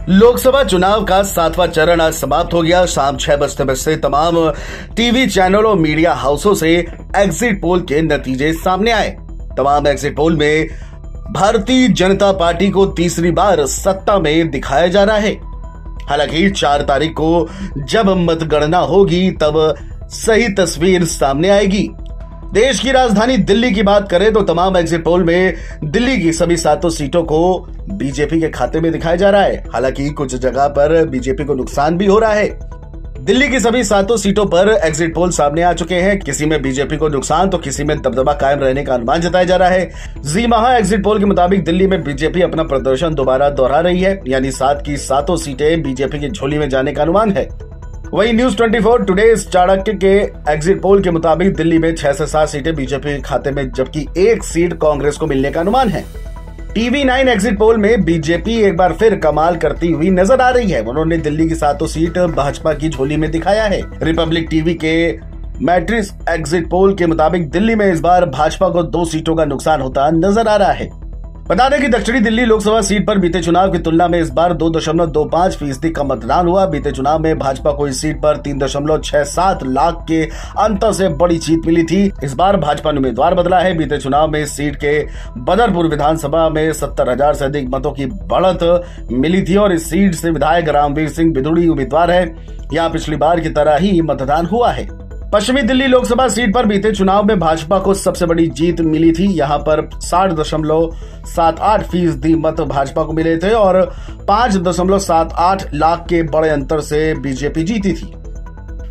लोकसभा चुनाव का 7वां चरण आज समाप्त हो गया। शाम 6 बजते तमाम टीवी चैनल और मीडिया हाउसों से एग्जिट पोल के नतीजे सामने आए। तमाम एग्जिट पोल में भारतीय जनता पार्टी को तीसरी बार सत्ता में दिखाया जा रहा है। हालांकि 4 तारीख को जब मतगणना होगी तब सही तस्वीर सामने आएगी। देश की राजधानी दिल्ली की बात करें तो तमाम एग्जिट पोल में दिल्ली की सभी 7 सीटों को बीजेपी के खाते में दिखाया जा रहा है। हालांकि कुछ जगह पर बीजेपी को नुकसान भी हो रहा है। दिल्ली की सभी 7 सीटों पर एग्जिट पोल सामने आ चुके हैं। किसी में बीजेपी को नुकसान तो किसी में दबदबा कायम रहने का अनुमान जताया जा रहा है। जी महा एग्जिट पोल के मुताबिक दिल्ली में बीजेपी अपना प्रदर्शन दोबारा दोहरा रही है, यानी 7 की 7 सीटें बीजेपी की झोली में जाने का अनुमान है। वहीं न्यूज 24 टुडे चाणक्य के एग्जिट पोल के मुताबिक दिल्ली में 6 से 7 सीटें बीजेपी के खाते में, जबकि 1 सीट कांग्रेस को मिलने का अनुमान है। टीवी 9 एग्जिट पोल में बीजेपी एक बार फिर कमाल करती हुई नजर आ रही है। उन्होंने दिल्ली की 7 सीट भाजपा की झोली में दिखाया है। रिपब्लिक टीवी के मैट्रिक्स एग्जिट पोल के मुताबिक दिल्ली में इस बार भाजपा को 2 सीटों का नुकसान होता नजर आ रहा है। बता दें कि दक्षिणी दिल्ली लोकसभा सीट पर बीते चुनाव की तुलना में इस बार 2.25% का मतदान हुआ। बीते चुनाव में भाजपा को इस सीट पर 3.67 लाख के अंतर से बड़ी जीत मिली थी। इस बार भाजपा ने उम्मीदवार बदला है। बीते चुनाव में इस सीट के बदरपुर विधानसभा में 70,000 से अधिक मतों की बढ़त मिली थी और इस सीट से विधायक रामवीर सिंह बिधूड़ी उम्मीदवार है। यहाँ पिछली बार की तरह ही मतदान हुआ है। पश्चिमी दिल्ली लोकसभा सीट पर बीते चुनाव में भाजपा को सबसे बड़ी जीत मिली थी। यहां पर 60.78% मत भाजपा को मिले थे और 5.78 लाख के बड़े अंतर से बीजेपी जीती थी।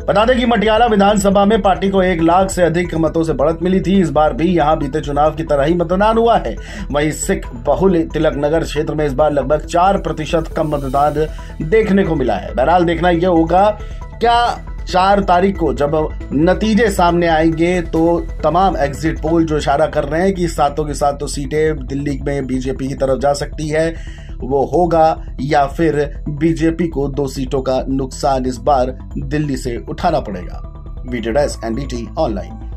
बता दें कि मटियाला विधानसभा में पार्टी को 1 लाख से अधिक मतों से बढ़त मिली थी। इस बार भी यहां बीते चुनाव की तरह ही मतदान हुआ है। वहीं सिख बहुल तिलक नगर क्षेत्र में इस बार लगभग 4% कम मतदान देखने को मिला है। बहरहाल देखना यह होगा क्या 4 तारीख को जब नतीजे सामने आएंगे तो तमाम एग्जिट पोल जो इशारा कर रहे हैं कि 7 की 7 सीटें दिल्ली में बीजेपी की तरफ जा सकती है, वो होगा या फिर बीजेपी को 2 सीटों का नुकसान इस बार दिल्ली से उठाना पड़ेगा। Video desk NDT online.